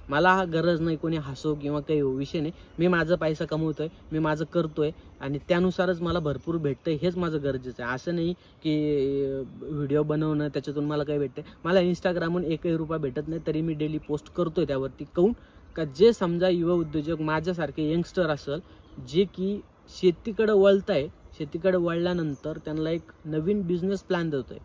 मला हा गरज नाही कोणी हसो किंवा काही हो, विषय नाही. मी माझा पैसा कमवतोय, मी माझं करतोय आणि त्यानुसारच मला भरपूर भेटतंय, हेच माझं गरजेचं आहे. असं नाही की व्हिडिओ बनवणं त्याच्यातून मला काही भेटतंय. मला इंस्टाग्रामवरून एकही रुपया भेटत नाही, तरी मी डेली पोस्ट करतोय त्यावरती. काऊन का जे समजा युवा उद्योजक माझ्यासारखे यंगस्टर असेल जे की शेतीकडे वळताय, शेतीकडे वळल्यानंतर त्यांना एक नवीन बिझनेस प्लॅन देतोय.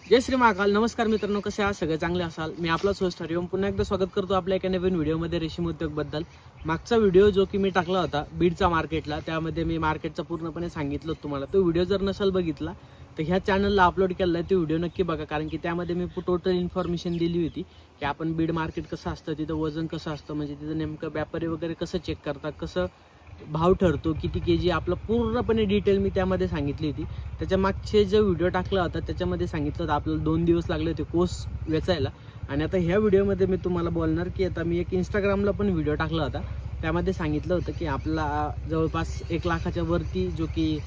जय श्री महाकाल. नमस्कार मित्रांनो, कसे आहात? सगळे चांगले असाल. मी आपला होस्ट हरिओम पुन्हा एकदा स्वागत करतो आपल्या एका नवीन व्हिडिओमध्ये रेशीम उद्योगबद्दल. मागचा व्हिडिओ जो की मी टाकला होता बीडचा मार्केटला, त्यामध्ये मी मार्केटचं पूर्णपणे सांगितलं होतं तुम्हाला. तो व्हिडिओ जर नसेल बघितला तर ह्या चॅनलला अपलोड केलेला आहे, तो व्हिडिओ नक्की बघा. कारण की त्यामध्ये मी टोटल इन्फॉर्मेशन दिली होती की आपण बीड मार्केट कसं असतं, तिथं वजन कसं असतं, म्हणजे तिथं नेमकं व्यापारी वगैरे कसं चेक करतात, कसं भाव ठरतो, किती केजी, आपलं पूर्णपणे डिटेल मी त्यामध्ये सांगितली होती. त्याच्या मागचे जो व्हिडिओ टाकला होता त्याच्यामध्ये सांगितलं होतं आपल्याला 2 दिवस लागले होते कोर्स वेचायला. आणि आता ह्या व्हिडिओमध्ये मी तुम्हाला बोलणार की आता मी एक इंस्टाग्रामला पण व्हिडिओ टाकला होता, त्यामध्ये सांगितलं होतं की आपला जवळपास 1 लाखाच्या वरती जो की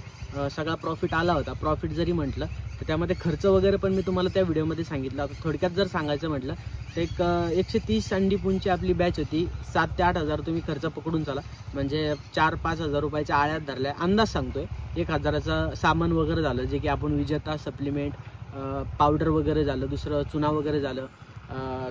सगळा प्रॉफिट आला होता. प्रॉफिट जरी म्हटलं तर त्यामध्ये खर्च वगैरे पण मी तुम्हाला त्या व्हिडिओमध्ये सांगितलं होतं. थोडक्यात जर सांगायचं म्हटलं तर एक 130 अंडीपूंची आपली बॅच होती. 7 ते 8 हजार तुम्ही खर्च पकडून चाला, म्हणजे 4-5 हजार रुपयाच्या आळ्यात धरल्या, अंदाज सांगतोय. 1,000चं सामान वगैरे झालं, जे की आपण विजेता, सप्लिमेंट, पावडर वगैरे झालं, दुसरं चुना वगैरे झालं,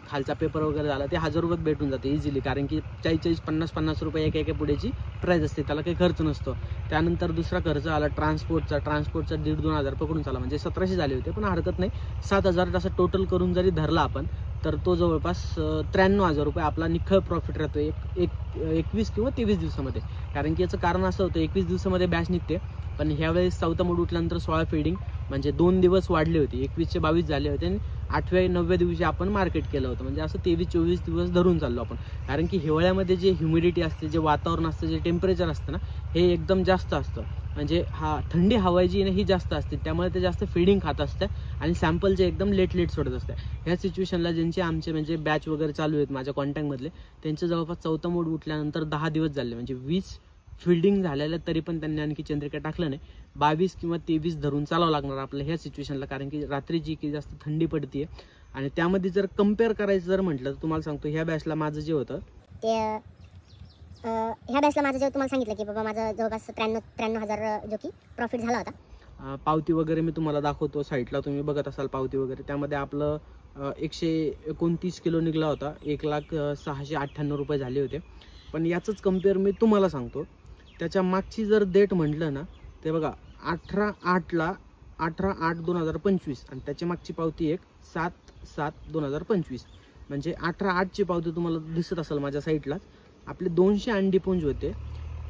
खालचा पेपर वगैरे झाला, ते 1000 रुपयात भेटून जाते इझिली. कारण की 40-50 रुपये एका पुढेची प्राईस असते, त्याला काही खर्च नसतो. त्यानंतर दुसरा खर्च आला ट्रान्सपोर्टचा 1,500-2,000 हजार पकडून चाला, म्हणजे 1700 झाले होते. पण हरकत नाही, 7,000 असं टोटल करून जरी धरला आपण तर तो जवळपास 93,000 रुपये आपला निखळ प्रॉफिट राहतो 21 किंवा 23 दिवसामध्ये. कारण की याचं कारण असं होतं, 21 दिवसामध्ये बॅच निघते, पण ह्यावेळेस चौथा मोड उठल्यानंतर 16 फिडिंग, म्हणजे 2 दिवस वाढले होते, 21 चे 22 झाले होते आणि 8व्या-9व्या दिवशी आपण मार्केट केलं होतं. म्हणजे असं 23-24 दिवस धरून चाललो आपण. कारण की हिवाळ्यामध्ये जे ह्युमिडिटी असते, जे वातावरण असतं, जे टेम्परेचर असतं ना, हे एकदम जास्त असतं. म्हणजे थंडी हवा जी ही जास्त असते, त्यामुळे ते जास्त फिडिंग खात असतं आणि सॅम्पलचे एकदम लेट सोडत असते. ह्या सिच्युएशनला ज्यांचे आमचे म्हणजे बॅच वगैरे चालू आहेत माझ्या कॉन्टॅक्टमधले, त्यांचं जवळपास चौथा मोड उठल्यानंतर 10 दिवस झाले, म्हणजे 20 फिल्डिंग झालेल्या, तरी पण त्यांनी आणखी चंद्रिका टाकलं नाही. 22 किंवा 23 धरून चालावं लागणार आपल्या ह्या सिच्युएशनला. कारण की रात्री जी की जास्त थंडी पडते. आणि त्यामध्ये जर कम्पेअर करायचं जर म्हटलं तर तुम्हाला सांगतो, ह्या बॅचला माझं जे होतं ते ह्या बॅचला माझं जे तुम्हाला सांगितलं की बाबा माझं जवळपास 93,000 जो की प्रॉफिट झाला होता. पावती वगैरे मी तुम्हाला दाखवतो, साईटला तुम्ही बघत असाल पावती वगैरे. त्यामध्ये आपलं 129 किलो निघला होता, 1,0698 रुपये झाले होते. पण याचंच कम्पेअर मी तुम्हाला सांगतो, त्याच्या मागची जर डेट म्हटलं ना ते बघा 18/8/2025 आणि त्याच्या मागची पावती एक 7/7/2025, म्हणजे 18/8ची पावती तुम्हाला दिसत असेल माझ्या साईटला. आपले 200 अंडीपुंज होते,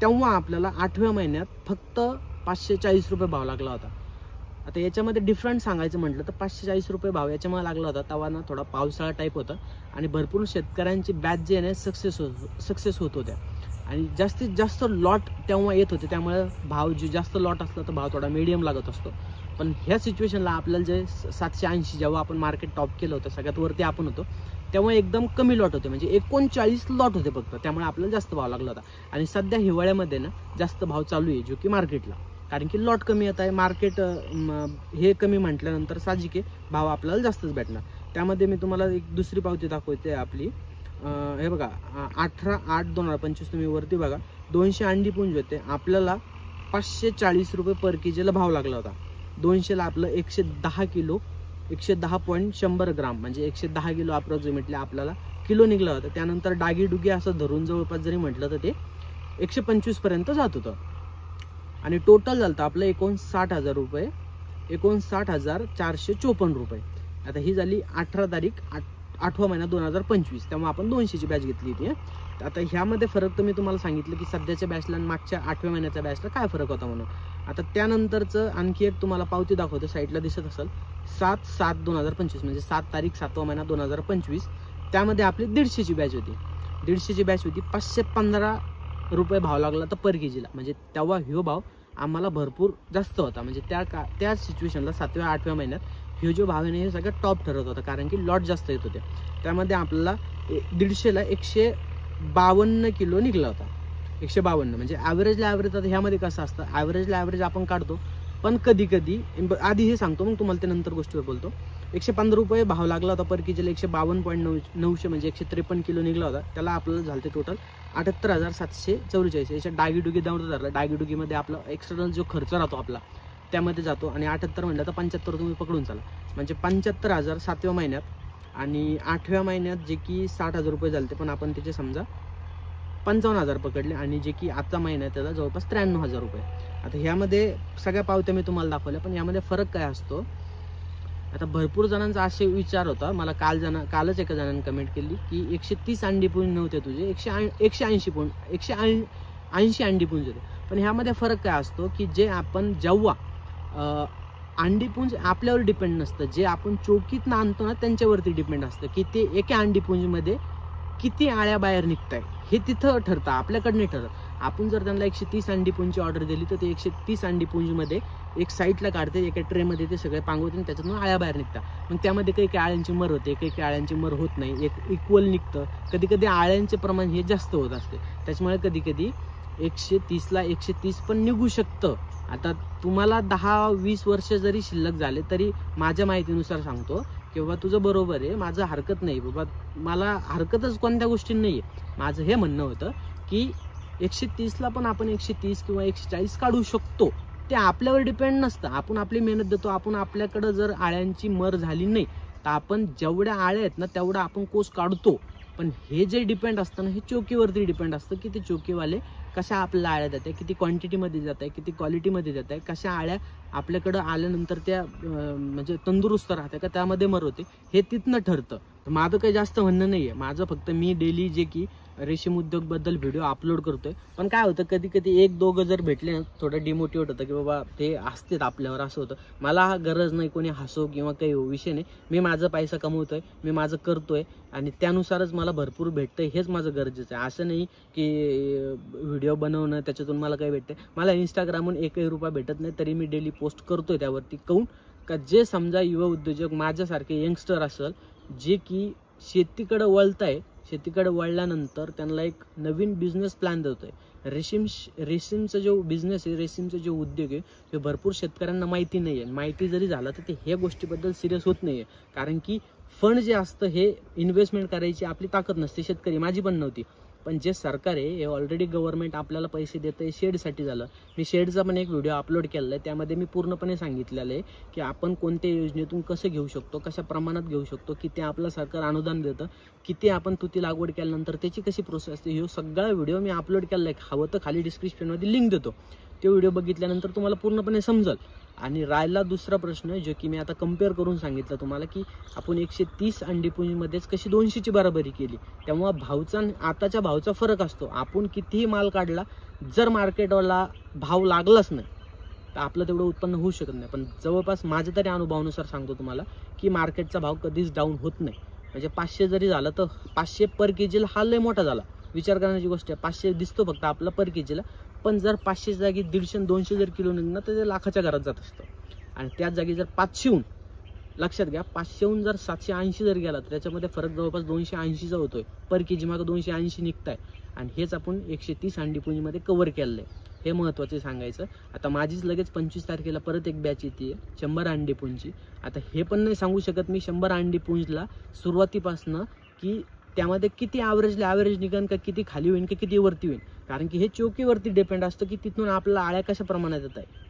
तेव्हा आपल्याला 8व्या महिन्यात फक्त 540 रुपये भाव लागला होता. आता याच्यामध्ये डिफरंट सांगायचं म्हटलं तर 540 रुपये भाव याच्यामध्ये लागला होता. तेव्हा ना थोडा पावसाळा टाईप होता आणि भरपूर शेतकऱ्यांची बॅच जे आहे ना सक्सेस होत होत्या आणि जास्तीत जास्त लॉट तेव्हा येत होते. त्यामुळे भाव जे जास्त लॉट असला तर भाव थोडा मीडियम लागत असतो. पण ह्या सिच्युएशनला आपल्याला जे 780 जेव्हा आपण मार्केट टॉप केलं होतं, सगळ्यात वरती आपण होतो, तेव्हा एकदम कमी लॉट होते, म्हणजे 39 लॉट होते फक्त. त्यामुळे आपल्याला जास्त भाव लागला होता. आणि सध्या हिवाळ्यामध्ये ना जास्त भाव चालू आहे जो की मार्केटला, कारण की लॉट कमी येत आहे. मार्केट हे कमी म्हटल्यानंतर साहजिक भाव आपल्याला जास्तच भेटणार. त्यामध्ये मी तुम्हाला एक दुसरी पावती दाखवते आपली. हे बघा 18/8/2025 तुम्ही वरती बघा, 200 अंडीपुंज होते, आपल्याला 540 रुपये पर केजीला भाव लागला होता. 200ला आपलं 110 किलो 110.100 ग्राम, म्हणजे 110 किलो अप्रॉक्सिमेटली आपल्याला किलो निघला होता. त्यानंतर डागी असं धरून जवळपास जरी म्हटलं तर ते 125 पर्यंत जात होतं. आणि टोटल झालं आपलं 59,000 रुपये, 59,454 रुपये. आता ही झाली 18 तारीख 8वा महिना 2025, तेव्हा आपण 200ची बॅच घेतली होती. आता ह्यामध्ये फरक तर मी तुम्हाला सांगितलं की सध्याच्या बॅचला आणि मागच्या 8व्या महिन्याच्या बॅचला काय फरक होता म्हणून. आता त्यानंतरचं आणखी एक तुम्हाला पावती दाखवतो, साईटला दिसत असेल, 7/7/2025, म्हणजे 7 तारीख 7वा महिना 2025. त्यामध्ये आपली 150ची बॅच होती. 150ची बॅच होती, 515 रुपये भाव लागला होता पर केजीला. म्हणजे तेव्हा ह्यो भाव आम्हाला भरपूर जास्त होता. म्हणजे त्या सिच्युएशनला 7व्या-8व्या महिन्यात ह्यो जो भाव आहे हे सगळ्यात टॉप ठरत होता, कारण की लॉट जास्त येत होते. त्यामध्ये आपल्याला 150ला 152 किलो निघला होता. 152 म्हणजे ॲव्हरेजला ॲव्हरेज. आता ह्यामध्ये कसं असतं, ॲव्हरेजला ॲव्हरेज आपण काढतो, पण कधी कधी आधी हे सांगतो, मग तुम्हाला ते नंतर गोष्टीवर बोलतो. 115 रुपये भाव लागला होता पर केजीला. 152.900 म्हणजे 153 किलो निघला होता. त्याला आपल्याला झालं टोटल 78,744. याच्या डागीडुगी दावून धरला. डागीडुगीमध्ये आपला एक्सटर्नल जो खर्च राहतो आपला त्यामध्ये जातो आणि 78 म्हणलं तर 75 तुम्ही पकडून चाला. म्हणजे 75,000 7व्या महिन्यात आणि 8व्या महिन्यात जे की 60,000 रुपये झाले, पण आपण त्याचे समजा 55,000 पकडले आणि जे की आजचा महिना त्याला जवळपास 93,000 रुपये. आता ह्यामध्ये सगळ्या पावत्या मी तुम्हाला दाखवल्या, पण यामध्ये फरक काय असतो. आता भरपूर जणांचा असे विचार होता, मला कालच एका जणांनी कमेंट केली की 130 अंडी पुंज नव्हते तुझे, 180 अंडी पुंज होते. पण ह्यामध्ये फरक काय असतो की जे आपण जेव्हा अंडीपुंज आपल्यावर डिपेंड नसतं, जे आपण चोकीत आणतो ना त्यांच्यावरती डिपेंड असतं की ते एका अंडीपुंजमध्ये किती आळ्या बाहेर निघताय हे तिथं ठरतं, आपल्याकडे नाही ठरत. आपण जर त्यांना 130 अंडीपुंजची ऑर्डर दिली तर ते 130 अंडीपुंजमध्ये एक साईडला काढते, एका ट्रेमध्ये ते सगळे पांगवते आणि त्याच्यातून आळ्या बाहेर निघतात. मग त्यामध्ये काही काही आळ्यांची मर होते, काही आळ्यांची मर होत नाही, एक इक्वल निघतं. कधी कधी आळ्यांचे प्रमाण हे जास्त होत असते, त्याच्यामुळे कधी कधी 130ला 130 पण निघू शकतं. आता तुम्हाला 10-20 वर्ष जरी शिल्लक झाले तरी माझ्या माहितीनुसार सांगतो की बाबा तुझं बरोबर आहे, माझं हरकत नाही बाबा, मला हरकतच कोणत्या गोष्टी नाही आहे. माझं हे म्हणणं होतं की 130ला पण आपण 130 किंवा 140 काढू शकतो, ते आपल्यावर डिपेंड नसतं. आपण आपली मेहनत देतो. आपण आपल्याकडं जर आळ्यांची मर झाली नाही तर आपण जेवढ्या आळ्या आहेत ना तेवढा आपण कोस काढतो. पण हे जे डिपेंड असतं ना हे चोकीवरती डिपेंड असतं की ते चोकीवाले कशा आपल्याला आळ्या जात आहे, किती क्वांटिटीमध्ये जात आहे, किती क्वालिटीमध्ये जात आहे, कशा आळ्या आपल्याकडं आल्यानंतर त्या म्हणजे तंदुरुस्त राहते का त्यामध्ये मर होते, हे तिथनं ठरतं. माझं काही जास्त म्हणणं नाही आहे. माझं फक्त मी डेली जे की रेशीम उद्योगबद्दल व्हिडिओ अपलोड करतोय. पण काय होतं कधी कधी 1-2 जर भेटले ना थोडं डिमोटिवेट होतं की बाबा ते असतेच आपल्यावर, असं होतं. मला गरज नाही कोणी हसो किंवा काही विषय नाही. मी माझा पैसा कमवतोय, मी माझं करतोय आणि त्यानुसारच मला भरपूर भेटतंय, हेच माझं गरजेचं आहे. असं नाही की व्हिडिओ बनवणं त्याच्यातून मला काही भेटतंय. मला इंस्टाग्रामहून 1 रुपया भेटत नाही तरी मी डेली पोस्ट करतोय त्यावरती. काऊन का जे समजा युवा उद्योजक माझ्यासारखे यंगस्टर असेल जे की शेतीकडे वळताय, शेतीकडे वळल्यानंतर त्यांना एक नवीन बिझनेस प्लॅन देतोय. रेशीमचा जो बिझनेस आहे, रेशीमचा जो उद्योग आहे हे भरपूर शेतकऱ्यांना माहिती नाही आहे. माहिती जरी झाला तर ते ह्या गोष्टीबद्दल सिरियस होत नाही आहे, कारण की फंड जे असतं हे इन्व्हेस्टमेंट करायची आपली ताकद नसते. शेतकरी माझी पण नव्हती, पण जे सरकार आहे हे ऑलरेडी गव्हर्नमेंट आपल्याला पैसे देतं आहे शेडसाठी झालं. मी शेडचा पण एक व्हिडिओ अपलोड केलेला आहे, त्यामध्ये मी पूर्णपणे सांगितलेलं आहे की आपण कोणत्या योजनेतून कसं घेऊ शकतो, कशा प्रमाणात घेऊ शकतो, किती आपलं सरकार अनुदान देतं, किती आपण तुती लागवड केल्यानंतर त्याची कशी प्रोसेस असते, हे सगळा व्हिडिओ मी अपलोड केलेला आहे. हवं तर खाली डिस्क्रिप्शनमध्ये लिंक देतो, तो व्हिडिओ बघितल्यानंतर तुम्हाला पूर्णपणे समजेल. आणि राहिला दुसरा प्रश्न जो की मी आता कम्पेअर करून सांगितलं तुम्हाला की आपण 130 अंडीपुंजमध्येच कशी 200ची बराबरी केली, तेव्हा भावचा आताच्या भावचा फरक असतो. आपण कितीही माल काढला जर मार्केटला भाव लागलाच नाही तर आपलं तेवढं उत्पन्न होऊ शकत नाही. पण जवळपास माझ्या तरी अनुभवानुसार सांगतो तुम्हाला की मार्केटचा भाव कधीच डाऊन होत नाही. म्हणजे 500 जरी झालं तर 500 पर केजीला हा लय मोठा झाला, विचार करण्याची गोष्ट आहे. 500 दिसतो फक्त आपला पर केजीला, पण जर 500 जागी 150-200 जर किलो निघणार तर ते लाखाच्या घरात जात असतं. आणि त्याच जागी जर 500हून, लक्षात घ्या, 500हून जर 780 जर गेला तर त्याच्यामध्ये फरक जवळपास 280चा होतोय. पर केजी मागं 280 निघताय आणि हेच आपण 130 अंडीपुंजमध्ये कव्हर केलेलं आहे. हे महत्त्वाचं सांगायचं. आता माझीच लगेच 25 तारखेला परत एक बॅच येते 100 अंडीपुंजची. आता हे पण नाही सांगू शकत मी 100 अंडीपुंजला सुरुवातीपासनं की त्यामध्ये किती ॲव्हरेज निघन का किती खाली होईल की किती वरती होईल, कारण की हे चोकीवरती डिपेंड असतं की तिथून आपल्याला आळ्या कशा प्रमाणात येत आहे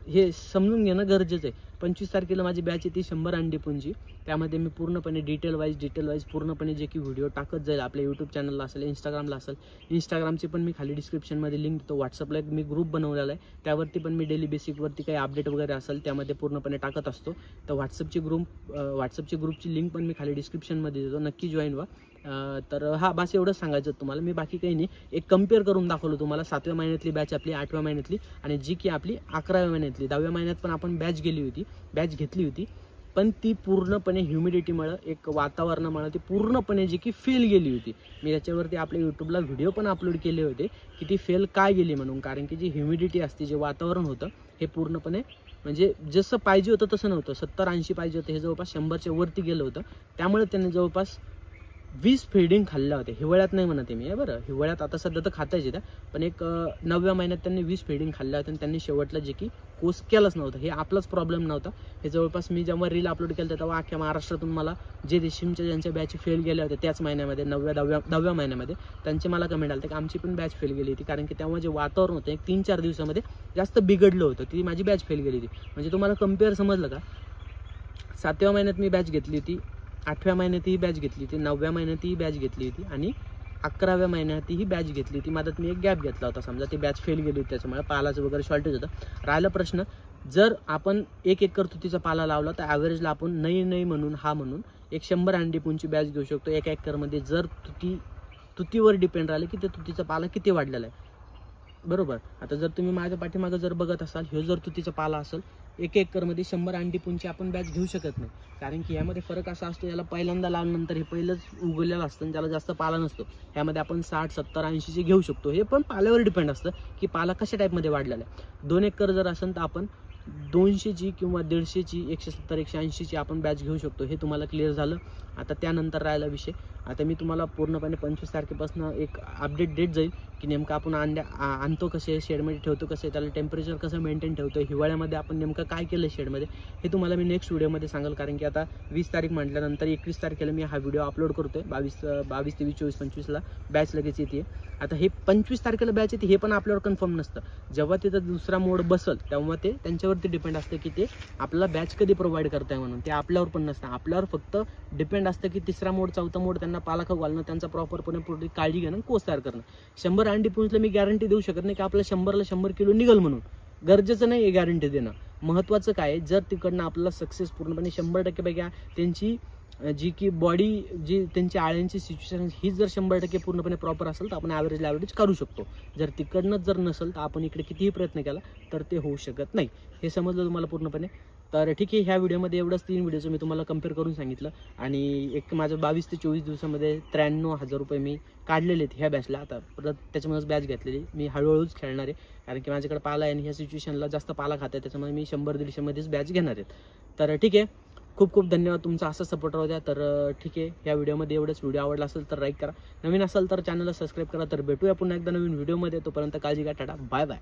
हे समजून घेणं गरजेचं आहे. 25 तारखेला माझी बॅच येते 100 अंडीपुंजी. त्यामध्ये मी पूर्णपणे डिटेल वाईज पूर्णपणे जे की व्हिडिओ टाकत जाईल आपल्या यूट्यूब चॅनलला असेल, इंस्टाग्रामला असेल. इंस्टाग्रामची पण मी खाली डिस्क्रिप्शनमध्ये लिंक देतो. व्हॉट्सअपला एक मी ग्रुप बनवलेला आहे, त्यावरती पण मी डेली बेसिकवरती काही अपडेट वगैरे असेल त्यामध्ये पूर्णपणे टाकत असतो. तर व्हॉट्सअपची ग्रुपची लिंक पण मी खाली डिस्क्रिप्शनमध्ये देतो, नक्की जॉईन व्हा. तर हा बस एवढंच सांगायचं तुम्हाला. मी बाकी काही नाही, एक कम्पेअर करून दाखवलं तुम्हाला. 7व्या महिन्यातली बॅच आपली, 8व्या महिन्यातली आणि जी की आपली 11व्या महिन्यातली. 10व्या महिन्यात पण आपण बॅच घेतली होती, पण ती पूर्णपणे ह्युमिडिटीमुळे, एक वातावरणामुळे ती पूर्णपणे जी की फेल गेली होती. मी त्याच्यावरती आपल्या यूट्यूबला व्हिडिओ पण अपलोड केले होते की ती फेल काय गेली म्हणून. कारण की जी ह्युमिडिटी असते, जे वातावरण होतं हे पूर्णपणे म्हणजे जसं पाहिजे होतं तसं नव्हतं. 70-80 पाहिजे होतं, हे जवळपास 100च्या वरती गेलं होतं. त्यामुळे त्यांनी जवळपास 20 फिडिंग खाल्ल्या होत्या. हिवाळ्यात नाही म्हणते मी बरं, हिवाळ्यात आता सध्या तर खातायचे त्या, पण एक 9व्या महिन्यात त्यांनी 20 फिडिंग खाल्ल्या होत्या आणि त्यांनी शेवटला जे की कोर्स केलाच नव्हता. हे आपलाच प्रॉब्लेम नव्हता. हे जवळपास मी जेव्हा रील अपलोड केलं तेव्हा अख्ख्या महाराष्ट्रातून मला जे रेशीमच्या ज्यांच्या बॅच फेल गेल्या होत्या त्याच महिन्यामध्ये 9व्या महिन्यामध्ये त्यांचे मला कमेंट आले की आमची पण बॅच फेल गेली होती, कारण की तेव्हा जे वातावरण होतं एक 3-4 दिवसामध्ये जास्त बिघडलं होतं, ती माझी बॅच फेल गेली होती. म्हणजे तुम्हाला कम्पेअर समजलं का? 7व्या महिन्यात मी बॅच घेतली होती, 8व्या महिन्यात ही बॅच घेतली होती, 9व्या महिन्यात ही बॅच घेतली होती आणि 11व्या महिन्यात ही बॅच घेतली होती. मधात मी एक गॅप घेतला होता. समजा ती बॅच फेल गेली होती, त्याच्यामुळे पालाचं वगैरे शॉर्टेज होतं. राहिला प्रश्न, जर आपण 1 एकर तुतीचा पाला लावला तर ॲव्हरेजला आपण नाही म्हणून म्हणून एक 100 अंडीपूंची बॅच घेऊ शकतो 1 एकरमध्ये. जर तुतीवर डिपेंड राहिलं की ते तुतीचा पाला किती वाढलेला आहे, बरोबर. आता जर तुम्ही माझ्या पाठीमागं जर बघत असाल, हे जर तुतीचा पाला असेल 1 एकरमध्ये 100 अंडीपूंची आपण बॅच घेऊ शकत नाही, कारण की यामध्ये फरक असा असतो, याला पहिल्यांदा लावल्यानंतर हे पहिलंच उगवलेलं असतं आणि त्याला जास्त पाला नसतो. ह्यामध्ये आपण 60, 70, 80चे घेऊ शकतो. हे पण पाल्यावर डिपेंड असतं की पाला कशा टाईपमध्ये वाढलेला आहे. 2 एकर जर असेल तर आपण 200ची किंवा 150ची 170, 180ची आपण बॅच घेऊ शकतो. हे तुम्हाला क्लिअर झालं. आता त्यानंतर राहिला विषय, आता मी तुम्हाला पूर्णपणे 25 तारखेपासून एक अपडेट डेट जाईल की नेमकं आपण आणतो कसे, शेडमध्ये ठेवतो कसे, त्याला टेम्परेचर कसं मेंटेन ठेवतो, हिवाळ्यामध्ये आपण नेमकं काय केलं शेडमध्ये, हे तुम्हाला मी नेक्स्ट व्हिडिओमध्ये सांगेल. कारण की आता 20 तारीख म्हटल्यानंतर 21 तारखेला मी हा व्हिडिओ अपलोड करतोय. 22, 23, 24, 25ला बॅच लगेच येते. आता हे 25 तारखेला बॅच येते, हे पण आपल्यावर कन्फर्म नसतं. जेव्हा तिथं दुसरा मोड बसल तेव्हा ते त्यांच्यावरती डिपेंड असतं की ते आपल्याला बॅच कधी प्रोव्हाइड करताय म्हणून. ते आपल्यावर पण नसतं, आपल्यावर फक्त डिपेंड असतं की तिसरा मोड, चौथा मोड त्यांना पाला खाऊ घालणं, त्यांचा प्रॉपरपणे पूर्ण काळजी घेणं, कोर्स तयार करणं. 100 अंडीपूंचला मी गॅरंटी देऊ शकत नाही की आपल्या 100ला 100 किलो निघल म्हणून. गरजेचं नाही आहे गॅरंटी देणं. महत्त्वाचं काय आहे, जर तिकडनं आपल्याला सक्सेस पूर्णपणे 100% पैकी त्यांची जी की बॉडी, जी त्यांची आळ्यांची सिच्युएशन ही जर 100% पूर्णपणे प्रॉपर असेल तर आपण ॲव्हरेज करू शकतो. जर तिकडनंच जर नसेल तर आपण इकडे कितीही प्रयत्न केला तर ते होऊ शकत नाही. हे समजलं तुम्हाला पूर्णपणे. तर ठीक आहे, ह्या व्हिडिओमध्ये एवढंच 3 व्हिडिओचं मी तुम्हाला कम्पेअर करून सांगितलं. आणि एक माझं 22 ते 24 दिवसामध्ये 93,000 रुपये मी काढलेले आहेत ह्या बॅचला. आता परत त्याच्यामुळेच बॅच घेतलेली. मी हळूहळूच खेळणार आहे, कारण की माझ्याकडे पाला आहे आणि ह्या सिच्युएशनला जास्त पाला खात आहे, त्याच्यामुळे मी 100-150मध्येच बॅच घेणार आहेत. तर ठीक आहे, खूप खूप धन्यवाद तुमचा असा सपोर्ट राहू द्या. तर ठीक आहे, या व्हिडिओमध्ये एवढंच. व्हिडिओ आवडला असेल तर लाईक करा, नवीन असेल तर चॅनलला सबस्क्राईब करा. तर भेटूया पुन्हा एकदा नवीन व्हिडिओमध्ये. तोपर्यंत काळजी घ्या. Tata, bye bye.